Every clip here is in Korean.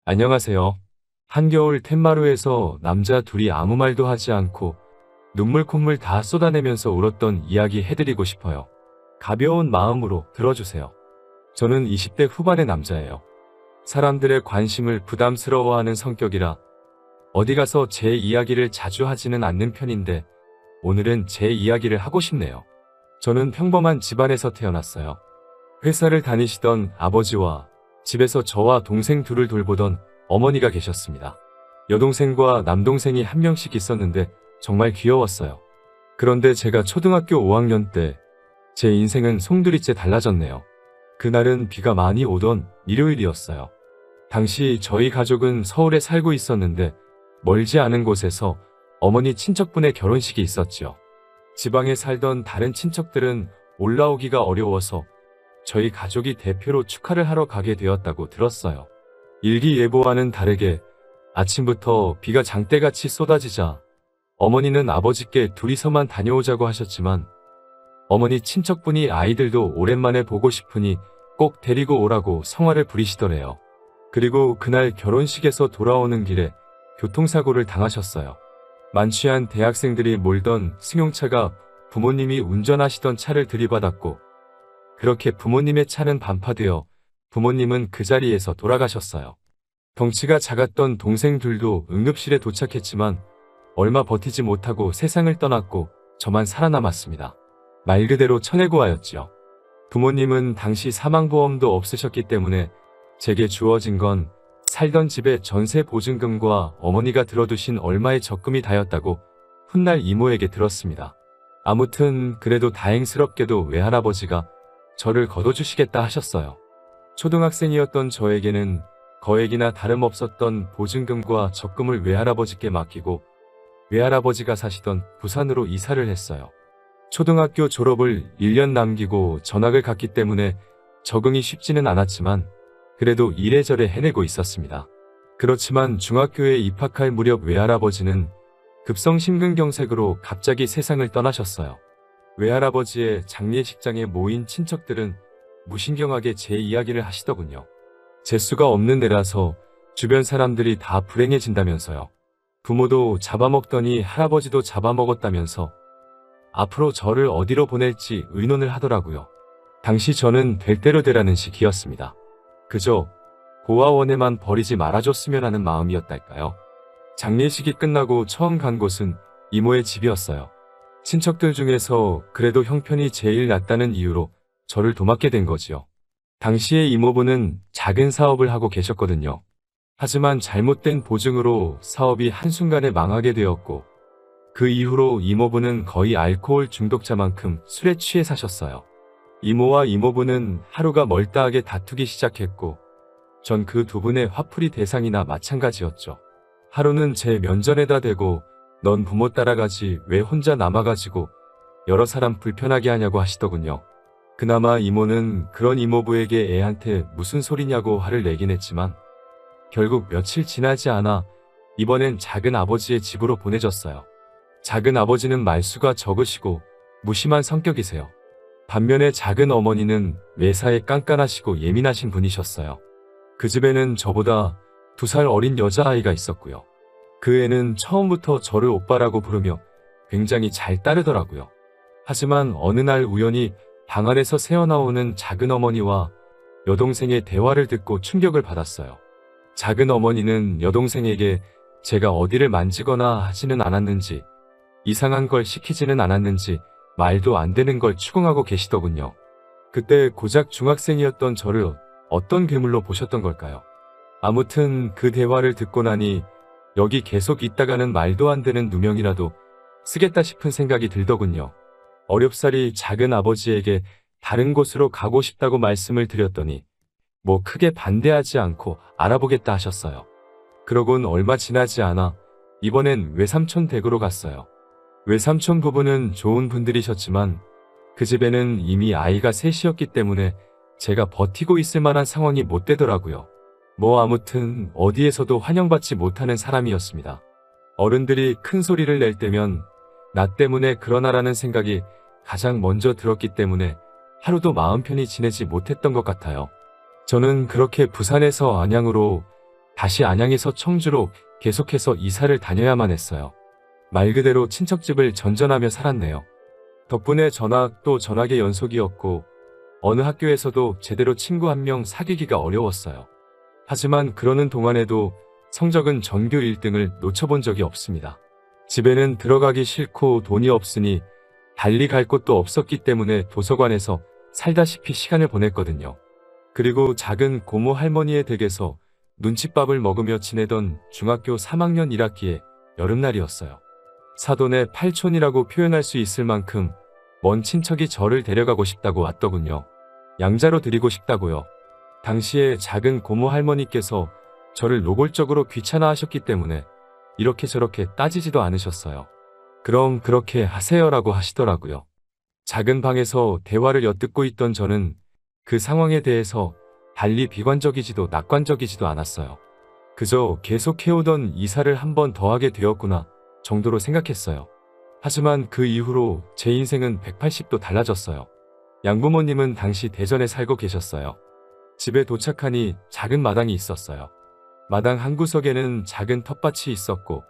안녕하세요. 한겨울 텐마루에서 남자 둘이 아무 말도 하지 않고 눈물 콧물 다 쏟아내면서 울었던 이야기 해드리고 싶어요. 가벼운 마음으로 들어주세요. 저는 20대 후반의 남자예요. 사람들의 관심을 부담스러워하는 성격이라 어디 가서 제 이야기를 자주 하지는 않는 편인데 오늘은 제 이야기를 하고 싶네요. 저는 평범한 집안에서 태어났어요. 회사를 다니시던 아버지와 집에서 저와 동생 둘을 돌보던 어머니가 계셨습니다. 여동생과 남동생이 한 명씩 있었는데 정말 귀여웠어요. 그런데 제가 초등학교 5학년 때 제 인생은 송두리째 달라졌네요. 그날은 비가 많이 오던 일요일이었어요. 당시 저희 가족은 서울에 살고 있었는데 멀지 않은 곳에서 어머니 친척분의 결혼식이 있었지요. 지방에 살던 다른 친척들은 올라오기가 어려워서 저희 가족이 대표로 축하를 하러 가게 되었다고 들었어요. 일기예보와는 다르게 아침부터 비가 장대같이 쏟아지자 어머니는 아버지께 둘이서만 다녀오자고 하셨지만 어머니 친척분이 아이들도 오랜만에 보고 싶으니 꼭 데리고 오라고 성화를 부리시더래요. 그리고 그날 결혼식에서 돌아오는 길에 교통사고를 당하셨어요. 만취한 대학생들이 몰던 승용차가 부모님이 운전하시던 차를 들이받았고 그렇게 부모님의 차는 반파되어 부모님은 그 자리에서 돌아가셨어요. 덩치가 작았던 동생 둘도 응급실에 도착했지만 얼마 버티지 못하고 세상을 떠났고 저만 살아남았습니다. 말 그대로 천혜고아였지요. 부모님은 당시 사망보험도 없으셨기 때문에 제게 주어진 건 살던 집의 전세 보증금과 어머니가 들어두신 얼마의 적금이 다였다고 훗날 이모에게 들었습니다. 아무튼 그래도 다행스럽게도 외할아버지가 저를 거둬주시겠다 하셨어요. 초등학생이었던 저에게는 거액이나 다름없었던 보증금과 적금을 외할아버지께 맡기고 외할아버지가 사시던 부산으로 이사를 했어요. 초등학교 졸업을 1년 남기고 전학을 갔기 때문에 적응이 쉽지는 않았지만 그래도 이래저래 해내고 있었습니다. 그렇지만 중학교에 입학할 무렵 외할아버지는 급성 심근경색으로 갑자기 세상을 떠나셨어요. 외할아버지의 장례식장에 모인 친척들은 무신경하게 제 이야기를 하시더군요. 재수가 없는 애라서 주변 사람들이 다 불행해진다면서요. 부모도 잡아먹더니 할아버지도 잡아먹었다면서 앞으로 저를 어디로 보낼지 의논을 하더라고요. 당시 저는 될 대로 되라는 식이었습니다. 그저 고아원에만 버리지 말아줬으면 하는 마음이었달까요. 장례식이 끝나고 처음 간 곳은 이모의 집이었어요. 친척들 중에서 그래도 형편이 제일 낫다는 이유로 저를 도맡게 된 거지요. 당시에 이모부는 작은 사업을 하고 계셨거든요. 하지만 잘못된 보증으로 사업이 한순간에 망하게 되었고 그 이후로 이모부는 거의 알코올 중독자만큼 술에 취해 사셨어요. 이모와 이모부는 하루가 멀다하게 다투기 시작했고 전 그 두 분의 화풀이 대상이나 마찬가지였죠. 하루는 제 면전에다 대고 넌 부모 따라가지 왜 혼자 남아가지고 여러 사람 불편하게 하냐고 하시더군요. 그나마 이모는 그런 이모부에게 애한테 무슨 소리냐고 화를 내긴 했지만 결국 며칠 지나지 않아 이번엔 작은 아버지의 집으로 보내졌어요. 작은 아버지는 말수가 적으시고 무심한 성격이세요. 반면에 작은 어머니는 매사에 깐깐하시고 예민하신 분이셨어요. 그 집에는 저보다 2살 어린 여자아이가 있었고요. 그 애는 처음부터 저를 오빠라고 부르며 굉장히 잘 따르더라고요. 하지만 어느 날 우연히 방 안에서 새어나오는 작은 어머니와 여동생의 대화를 듣고 충격을 받았어요. 작은 어머니는 여동생에게 제가 어디를 만지거나 하지는 않았는지 이상한 걸 시키지는 않았는지 말도 안 되는 걸 추궁하고 계시더군요. 그때 고작 중학생이었던 저를 어떤 괴물로 보셨던 걸까요? 아무튼 그 대화를 듣고 나니 여기 계속 있다가는 말도 안 되는 누명이라도 쓰겠다 싶은 생각이 들더군요. 어렵사리 작은 아버지에게 다른 곳으로 가고 싶다고 말씀을 드렸더니 뭐 크게 반대하지 않고 알아보겠다 하셨어요. 그러곤 얼마 지나지 않아 이번엔 외삼촌 댁으로 갔어요. 외삼촌 부부는 좋은 분들이셨지만 그 집에는 이미 아이가 셋이었기 때문에 제가 버티고 있을 만한 상황이 못 되더라고요. 뭐 아무튼 어디에서도 환영받지 못하는 사람이었습니다. 어른들이 큰 소리를 낼 때면 나 때문에 그러나라는 생각이 가장 먼저 들었기 때문에 하루도 마음 편히 지내지 못했던 것 같아요. 저는 그렇게 부산에서 안양으로 다시 안양에서 청주로 계속해서 이사를 다녀야만 했어요. 말 그대로 친척집을 전전하며 살았네요. 덕분에 전학 또 전학의 연속이었고 어느 학교에서도 제대로 친구 한 명 사귀기가 어려웠어요. 하지만 그러는 동안에도 성적은 전교 1등을 놓쳐본 적이 없습니다. 집에는 들어가기 싫고 돈이 없으니 달리 갈 곳도 없었기 때문에 도서관에서 살다시피 시간을 보냈거든요. 그리고 작은 고모 할머니의 댁에서 눈칫밥을 먹으며 지내던 중학교 3학년 1학기의 여름날이었어요. 사돈의 팔촌이라고 표현할 수 있을 만큼 먼 친척이 저를 데려가고 싶다고 왔더군요. 양자로 드리고 싶다고요. 당시에 작은 고모 할머니께서 저를 노골적으로 귀찮아하셨기 때문에 이렇게 저렇게 따지지도 않으셨어요. 그럼 그렇게 하세요라고 하시더라고요. 작은 방에서 대화를 엿듣고 있던 저는 그 상황에 대해서 달리 비관적이지도 낙관적이지도 않았어요. 그저 계속 해오던 이사를 한 번 더 하게 되었구나 정도로 생각했어요. 하지만 그 이후로 제 인생은 180도 달라졌어요. 양부모님은 당시 대전에 살고 계셨어요. 집에 도착하니 작은 마당이 있었어요. 마당 한 구석에는 작은 텃밭이 있었고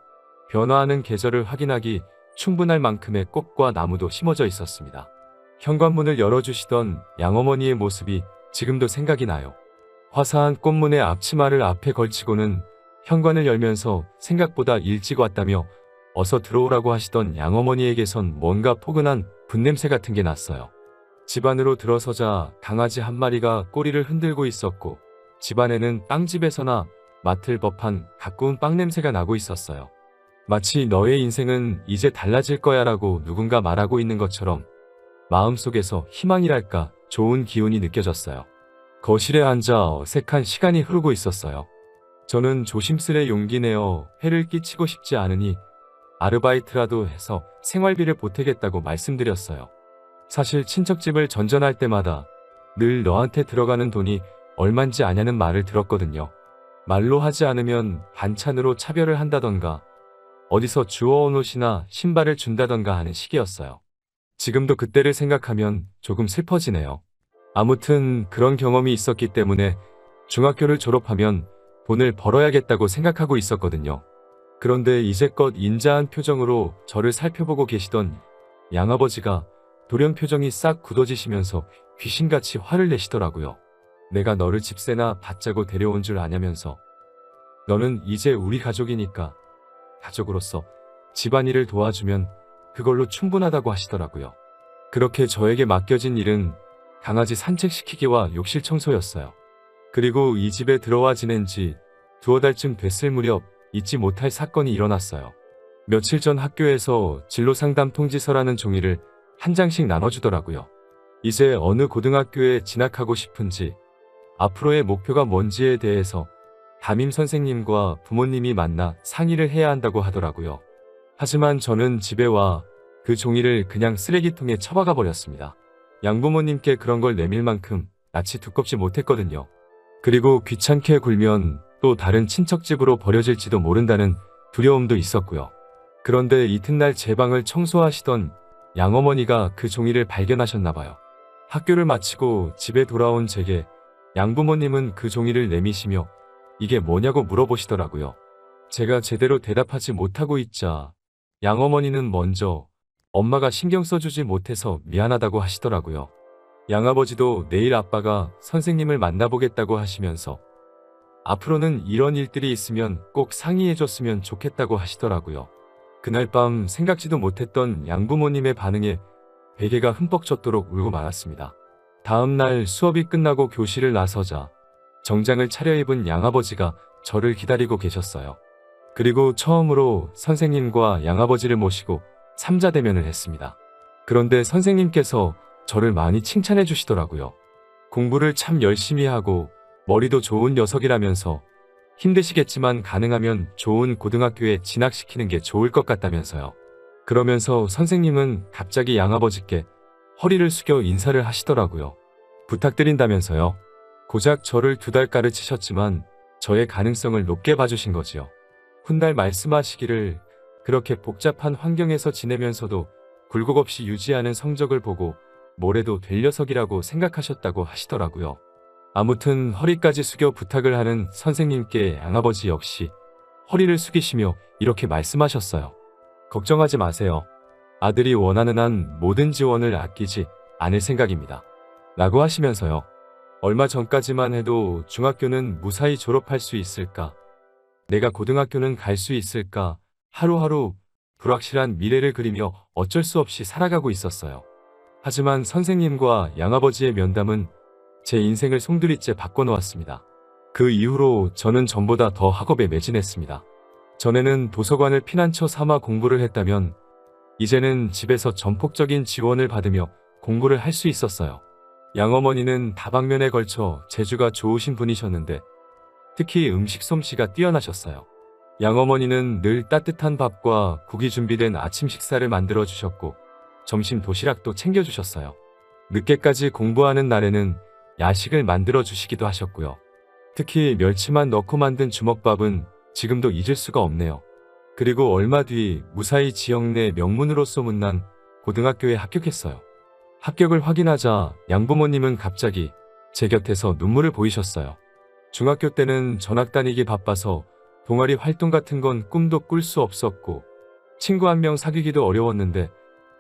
변화하는 계절을 확인하기 충분할 만큼의 꽃과 나무도 심어져 있었습니다. 현관문을 열어주시던 양어머니의 모습이 지금도 생각이 나요. 화사한 꽃무늬 앞치마를 앞에 걸치고는 현관을 열면서 생각보다 일찍 왔다며 어서 들어오라고 하시던 양어머니에게선 뭔가 포근한 분냄새 같은 게 났어요. 집 안으로 들어서자 강아지 한 마리가 꼬리를 흔들고 있었고 집안에는 빵집에서나 맡을 법한 가꾸운 빵 냄새가 나고 있었어요. 마치 너의 인생은 이제 달라질 거야 라고 누군가 말하고 있는 것처럼 마음속에서 희망이랄까 좋은 기운이 느껴졌어요. 거실에 앉아 어색한 시간이 흐르고 있었어요. 저는 조심스레 용기 내어 해를 끼치고 싶지 않으니 아르바이트라도 해서 생활비를 보태겠다고 말씀드렸어요. 사실 친척집을 전전할 때마다 늘 너한테 들어가는 돈이 얼만지 아냐는 말을 들었거든요. 말로 하지 않으면 반찬으로 차별을 한다던가 어디서 주워온 옷이나 신발을 준다던가 하는 시기였어요. 지금도 그때를 생각하면 조금 슬퍼지네요. 아무튼 그런 경험이 있었기 때문에 중학교를 졸업하면 돈을 벌어야겠다고 생각하고 있었거든요. 그런데 이제껏 인자한 표정으로 저를 살펴보고 계시던 양아버지가 돌연 표정이 싹 굳어지시면서 귀신같이 화를 내시더라고요. 내가 너를 집세나 받자고 데려온 줄 아냐면서 너는 이제 우리 가족이니까 가족으로서 집안일을 도와주면 그걸로 충분하다고 하시더라고요. 그렇게 저에게 맡겨진 일은 강아지 산책시키기와 욕실 청소였어요. 그리고 이 집에 들어와 지낸 지 두어 달쯤 됐을 무렵 잊지 못할 사건이 일어났어요. 며칠 전 학교에서 진로상담 통지서라는 종이를 한 장씩 나눠주더라고요. 이제 어느 고등학교에 진학하고 싶은지 앞으로의 목표가 뭔지에 대해서 담임 선생님과 부모님이 만나 상의를 해야 한다고 하더라고요. 하지만 저는 집에 와 그 종이를 그냥 쓰레기통에 처박아 버렸습니다. 양부모님께 그런 걸 내밀 만큼 낯이 두껍지 못했거든요. 그리고 귀찮게 굴면 또 다른 친척집으로 버려질지도 모른다는 두려움도 있었고요. 그런데 이튿날 제 방을 청소하시던 양어머니가 그 종이를 발견하셨나 봐요. 학교를 마치고 집에 돌아온 제게 양부모님은 그 종이를 내미시며 이게 뭐냐고 물어보시더라고요. 제가 제대로 대답하지 못하고 있자 양어머니는 먼저 엄마가 신경 써주지 못해서 미안하다고 하시더라고요. 양아버지도 내일 아빠가 선생님을 만나보겠다고 하시면서 앞으로는 이런 일들이 있으면 꼭 상의해줬으면 좋겠다고 하시더라고요. 그날 밤 생각지도 못했던 양부모님의 반응에 베개가 흠뻑 젖도록 울고 말았습니다. 다음 날 수업이 끝나고 교실을 나서자 정장을 차려입은 양아버지가 저를 기다리고 계셨어요. 그리고 처음으로 선생님과 양아버지를 모시고 삼자대면을 했습니다. 그런데 선생님께서 저를 많이 칭찬해 주시더라고요. 공부를 참 열심히 하고 머리도 좋은 녀석이라면서 힘드시겠지만 가능하면 좋은 고등학교에 진학시키는 게 좋을 것 같다면서요. 그러면서 선생님은 갑자기 양아버지께 허리를 숙여 인사를 하시더라고요. 부탁드린다면서요. 고작 저를 2달 가르치셨지만 저의 가능성을 높게 봐주신 거지요. 훗날 말씀하시기를 그렇게 복잡한 환경에서 지내면서도 굴곡 없이 유지하는 성적을 보고 뭐래도 될 녀석이라고 생각하셨다고 하시더라고요. 아무튼 허리까지 숙여 부탁을 하는 선생님께 양아버지 역시 허리를 숙이시며 이렇게 말씀하셨어요. 걱정하지 마세요. 아들이 원하는 한 모든 지원을 아끼지 않을 생각입니다. 라고 하시면서요. 얼마 전까지만 해도 중학교는 무사히 졸업할 수 있을까? 내가 고등학교는 갈 수 있을까? 하루하루 불확실한 미래를 그리며 어쩔 수 없이 살아가고 있었어요. 하지만 선생님과 양아버지의 면담은 제 인생을 송두리째 바꿔놓았습니다. 그 이후로 저는 전보다 더 학업에 매진했습니다. 전에는 도서관을 피난처 삼아 공부를 했다면 이제는 집에서 전폭적인 지원을 받으며 공부를 할 수 있었어요. 양어머니는 다방면에 걸쳐 재주가 좋으신 분이셨는데 특히 음식 솜씨가 뛰어나셨어요. 양어머니는 늘 따뜻한 밥과 국이 준비된 아침 식사를 만들어 주셨고 점심 도시락도 챙겨주셨어요. 늦게까지 공부하는 날에는 야식을 만들어 주시기도 하셨고요. 특히 멸치만 넣고 만든 주먹밥은 지금도 잊을 수가 없네요. 그리고 얼마 뒤 무사히 지역 내 명문으로 소문난 고등학교에 합격했어요. 합격을 확인하자 양부모님은 갑자기 제 곁에서 눈물을 보이셨어요. 중학교 때는 전학 다니기 바빠서 동아리 활동 같은 건 꿈도 꿀 수 없었고 친구 한 명 사귀기도 어려웠는데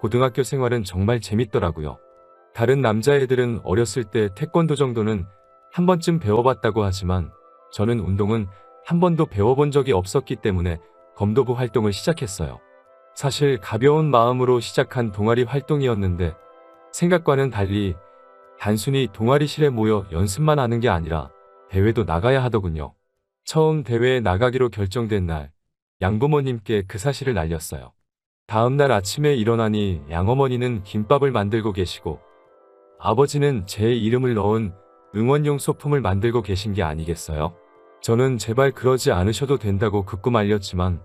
고등학교 생활은 정말 재밌더라고요. 다른 남자애들은 어렸을 때 태권도 정도는 한 번쯤 배워봤다고 하지만 저는 운동은 한 번도 배워본 적이 없었기 때문에 검도부 활동을 시작했어요. 사실 가벼운 마음으로 시작한 동아리 활동이었는데 생각과는 달리 단순히 동아리실에 모여 연습만 하는 게 아니라 대회도 나가야 하더군요. 처음 대회에 나가기로 결정된 날 양부모님께 그 사실을 알렸어요. 다음 날 아침에 일어나니 양어머니는 김밥을 만들고 계시고 아버지는 제 이름을 넣은 응원용 소품을 만들고 계신 게 아니겠어요? 저는 제발 그러지 않으셔도 된다고 극구 말렸지만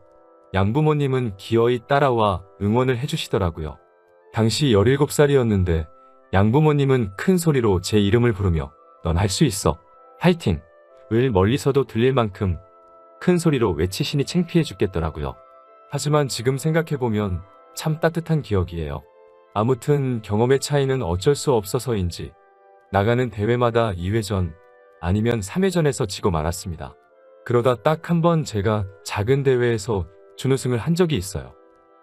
양부모님은 기어이 따라와 응원을 해주시더라고요. 당시 17살이었는데 양부모님은 큰 소리로 제 이름을 부르며 넌 할 수 있어. 화이팅! 을 멀리서도 들릴 만큼 큰 소리로 외치시니 창피해 죽겠더라고요. 하지만 지금 생각해보면 참 따뜻한 기억이에요. 아무튼 경험의 차이는 어쩔 수 없어서인지 나가는 대회마다 2회전 아니면 3회전에서 지고 말았습니다. 그러다 딱 한 번 제가 작은 대회에서 준우승을 한 적이 있어요.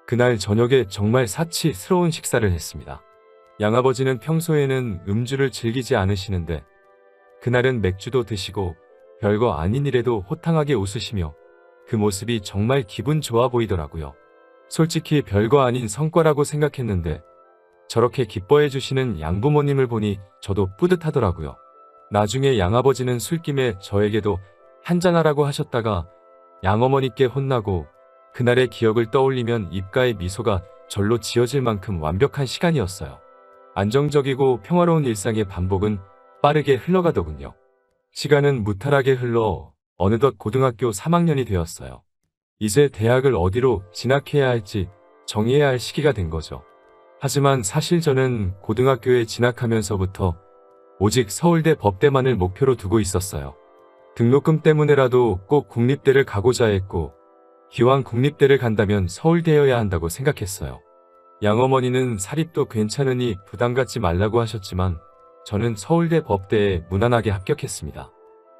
그날 저녁에 정말 사치스러운 식사를 했습니다. 양아버지는 평소에는 음주를 즐기지 않으시는데 그날은 맥주도 드시고 별거 아닌 일에도 호탕하게 웃으시며 그 모습이 정말 기분 좋아 보이더라고요. 솔직히 별거 아닌 성과라고 생각했는데 저렇게 기뻐해 주시는 양부모님을 보니 저도 뿌듯하더라고요. 나중에 양아버지는 술김에 저에게도 한잔하라고 하셨다가 양어머니께 혼나고 그날의 기억을 떠올리면 입가에 미소가 절로 지어질 만큼 완벽한 시간이었어요. 안정적이고 평화로운 일상의 반복은 빠르게 흘러가더군요. 시간은 무탈하게 흘러 어느덧 고등학교 3학년이 되었어요. 이제 대학을 어디로 진학해야 할지 정해야 할 시기가 된 거죠. 하지만 사실 저는 고등학교에 진학하면서부터 오직 서울대 법대만을 목표로 두고 있었어요. 등록금 때문에라도 꼭 국립대를 가고자 했고 기왕 국립대를 간다면 서울대여야 한다고 생각했어요. 양어머니는 사립도 괜찮으니 부담 갖지 말라고 하셨지만 저는 서울대 법대에 무난하게 합격했습니다.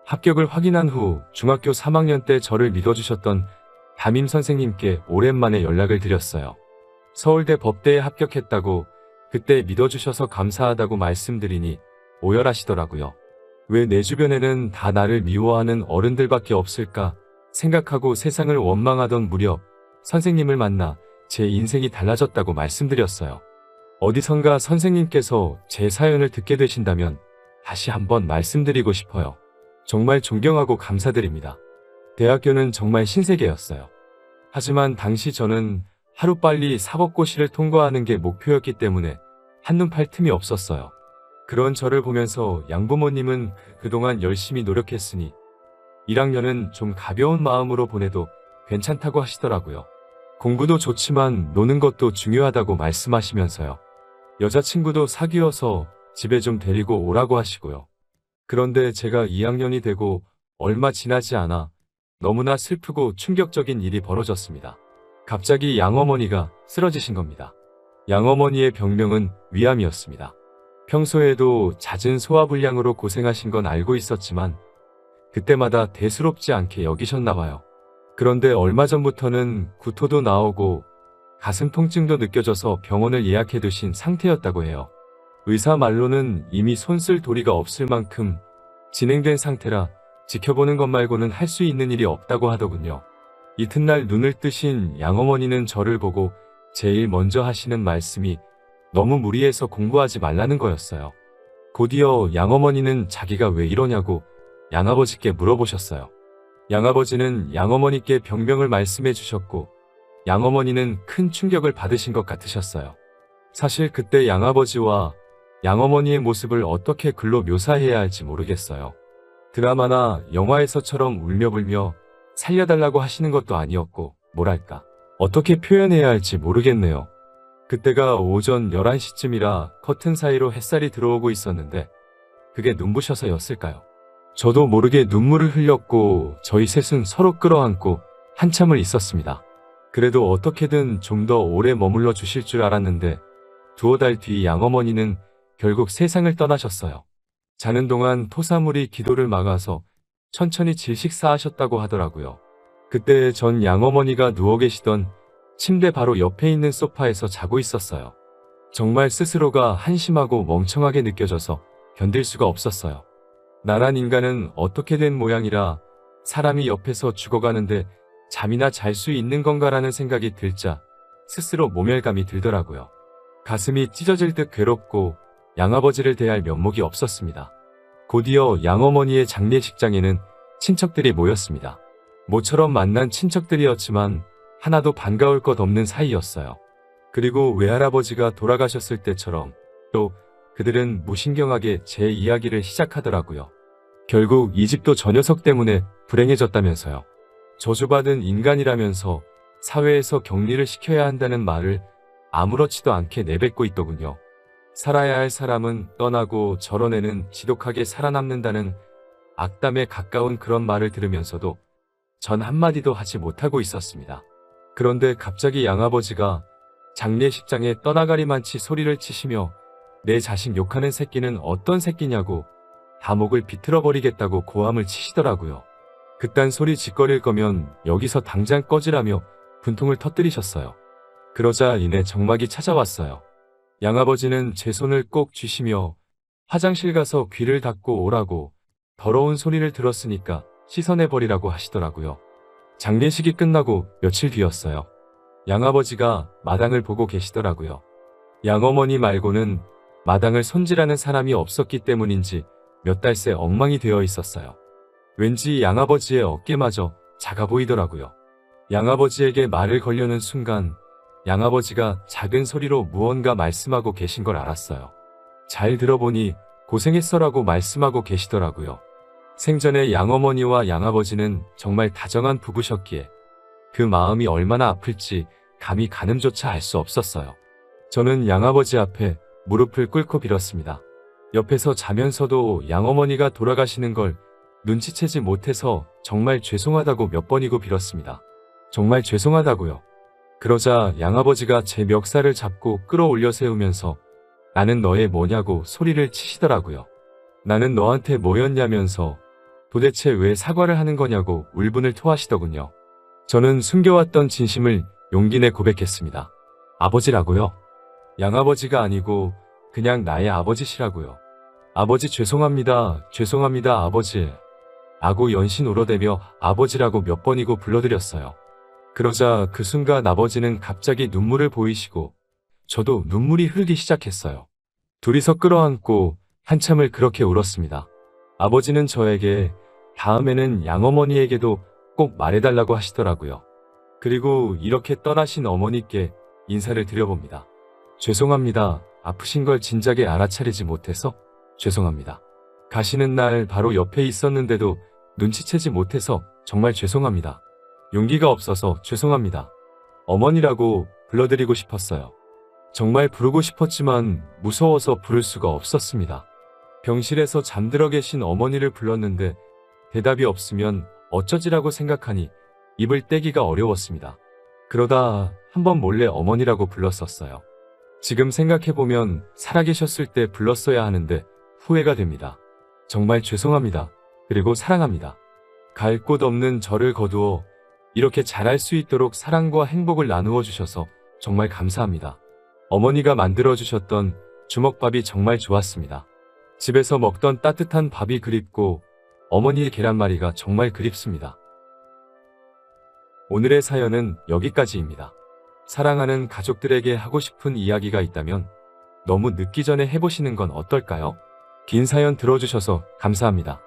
합격을 확인한 후 중학교 3학년 때 저를 믿어주셨던 담임 선생님께 오랜만에 연락을 드렸어요. 서울대 법대에 합격했다고 그때 믿어주셔서 감사하다고 말씀드리니 오열하시더라고요. 왜 내 주변에는 다 나를 미워하는 어른들밖에 없을까 생각하고 세상을 원망하던 무렵 선생님을 만나 제 인생이 달라졌다고 말씀드렸어요. 어디선가 선생님께서 제 사연을 듣게 되신다면 다시 한번 말씀드리고 싶어요. 정말 존경하고 감사드립니다. 대학교는 정말 신세계였어요. 하지만 당시 저는 하루빨리 사법고시를 통과하는 게 목표였기 때문에 한눈 팔 틈이 없었어요. 그런 저를 보면서 양부모님은 그동안 열심히 노력했으니 1학년은 좀 가벼운 마음으로 보내도 괜찮다고 하시더라고요. 공부도 좋지만 노는 것도 중요하다고 말씀하시면서요. 여자친구도 사귀어서 집에 좀 데리고 오라고 하시고요. 그런데 제가 2학년이 되고 얼마 지나지 않아 너무나 슬프고 충격적인 일이 벌어졌습니다. 갑자기 양어머니가 쓰러지신 겁니다. 양어머니의 병명은 위암이었습니다. 평소에도 잦은 소화불량으로 고생하신 건 알고 있었지만 그때마다 대수롭지 않게 여기셨나 봐요. 그런데 얼마 전부터는 구토도 나오고 가슴 통증도 느껴져서 병원을 예약해 두신 상태였다고 해요. 의사 말로는 이미 손쓸 도리가 없을 만큼 진행된 상태라 지켜보는 것 말고는 할 수 있는 일이 없다고 하더군요. 이튿날 눈을 뜨신 양어머니는 저를 보고 제일 먼저 하시는 말씀이 너무 무리해서 공부하지 말라는 거였어요. 곧이어 양어머니는 자기가 왜 이러냐고 양아버지께 물어보셨어요. 양아버지는 양어머니께 병명을 말씀해 주셨고 양어머니는 큰 충격을 받으신 것 같으셨어요. 사실 그때 양아버지와 양어머니의 모습을 어떻게 글로 묘사해야 할지 모르겠어요. 드라마나 영화에서처럼 울며불며 살려달라고 하시는 것도 아니었고 뭐랄까 어떻게 표현해야 할지 모르겠네요. 그때가 오전 11시쯤이라 커튼 사이로 햇살이 들어오고 있었는데 그게 눈부셔서였을까요? 저도 모르게 눈물을 흘렸고 저희 셋은 서로 끌어안고 한참을 있었습니다. 그래도 어떻게든 좀 더 오래 머물러 주실 줄 알았는데 두어 달 뒤 양어머니는 결국 세상을 떠나셨어요. 자는 동안 토사물이 기도를 막아서 천천히 질식사하셨다고 하더라고요. 그때 전 양어머니가 누워 계시던 침대 바로 옆에 있는 소파에서 자고 있었어요. 정말 스스로가 한심하고 멍청하게 느껴져서 견딜 수가 없었어요. 나란 인간은 어떻게 된 모양이라 사람이 옆에서 죽어가는데 잠이나 잘 수 있는 건가라는 생각이 들자 스스로 모멸감이 들더라고요. 가슴이 찢어질 듯 괴롭고 양아버지를 대할 면목이 없었습니다. 곧이어 양어머니의 장례식장에는 친척들이 모였습니다. 모처럼 만난 친척들이었지만 하나도 반가울 것 없는 사이였어요. 그리고 외할아버지가 돌아가셨을 때처럼 또 그들은 무신경하게 제 이야기를 시작하더라고요. 결국 이 집도 저 녀석 때문에 불행해졌다면서요. 저주받은 인간이라면서 사회에서 격리를 시켜야 한다는 말을 아무렇지도 않게 내뱉고 있더군요. 살아야 할 사람은 떠나고 저런 애는 지독하게 살아남는다는 악담에 가까운 그런 말을 들으면서도 전 한마디도 하지 못하고 있었습니다. 그런데 갑자기 양아버지가 장례식장에 떠나가리만치 소리를 치시며 내 자식 욕하는 새끼는 어떤 새끼냐고 다목을 비틀어버리겠다고 고함을 치시더라고요. 그딴 소리 짓거릴 거면 여기서 당장 꺼지라며 분통을 터뜨리셨어요. 그러자 이내 정막이 찾아왔어요. 양아버지는 제 손을 꼭 쥐시며 화장실 가서 귀를 닦고 오라고 더러운 소리를 들었으니까 씻어내버리라고 하시더라고요. 장례식이 끝나고 며칠 뒤였어요. 양아버지가 마당을 보고 계시더라고요. 양어머니 말고는 마당을 손질하는 사람이 없었기 때문인지 몇 달 새 엉망이 되어 있었어요. 왠지 양아버지의 어깨마저 작아 보이더라고요. 양아버지에게 말을 걸려는 순간 양아버지가 작은 소리로 무언가 말씀하고 계신 걸 알았어요. 잘 들어보니 고생했어라고 말씀하고 계시더라고요. 생전에 양어머니와 양아버지는 정말 다정한 부부셨기에 그 마음이 얼마나 아플지 감히 가늠조차 알 수 없었어요. 저는 양아버지 앞에 무릎을 꿇고 빌었습니다. 옆에서 자면서도 양어머니가 돌아가시는 걸 눈치채지 못해서 정말 죄송하다고 몇 번이고 빌었습니다. 정말 죄송하다고요. 그러자 양아버지가 제 멱살을 잡고 끌어올려 세우면서 나는 너의 뭐냐고 소리를 치시더라고요. 나는 너한테 뭐였냐면서 도대체 왜 사과를 하는 거냐고 울분을 토하시더군요. 저는 숨겨왔던 진심을 용기 내 고백했습니다. 아버지라고요? 양아버지가 아니고 그냥 나의 아버지시라고요. 아버지 죄송합니다. 죄송합니다 아버지. 라고 연신 울어대며 아버지라고 몇 번이고 불러드렸어요. 그러자 그 순간 아버지는 갑자기 눈물을 보이시고 저도 눈물이 흐르기 시작했어요. 둘이서 끌어안고 한참을 그렇게 울었습니다. 아버지는 저에게 다음에는 양어머니에게도 꼭 말해달라고 하시더라고요. 그리고 이렇게 떠나신 어머니께 인사를 드려봅니다. 죄송합니다. 아프신 걸 진작에 알아차리지 못해서 죄송합니다. 가시는 날 바로 옆에 있었는데도 눈치채지 못해서 정말 죄송합니다. 용기가 없어서 죄송합니다. 어머니라고 불러드리고 싶었어요. 정말 부르고 싶었지만 무서워서 부를 수가 없었습니다. 병실에서 잠들어 계신 어머니를 불렀는데 대답이 없으면 어쩌지라고 생각하니 입을 떼기가 어려웠습니다. 그러다 한번 몰래 어머니라고 불렀었어요. 지금 생각해보면 살아계셨을 때 불렀어야 하는데 후회가 됩니다. 정말 죄송합니다. 그리고 사랑합니다. 갈 곳 없는 저를 거두어 이렇게 잘할 수 있도록 사랑과 행복을 나누어 주셔서 정말 감사합니다. 어머니가 만들어 주셨던 주먹밥이 정말 좋았습니다. 집에서 먹던 따뜻한 밥이 그립고 어머니의 계란말이가 정말 그립습니다. 오늘의 사연은 여기까지입니다. 사랑하는 가족들에게 하고 싶은 이야기가 있다면 너무 늦기 전에 해보시는 건 어떨까요? 긴 사연 들어주셔서 감사합니다.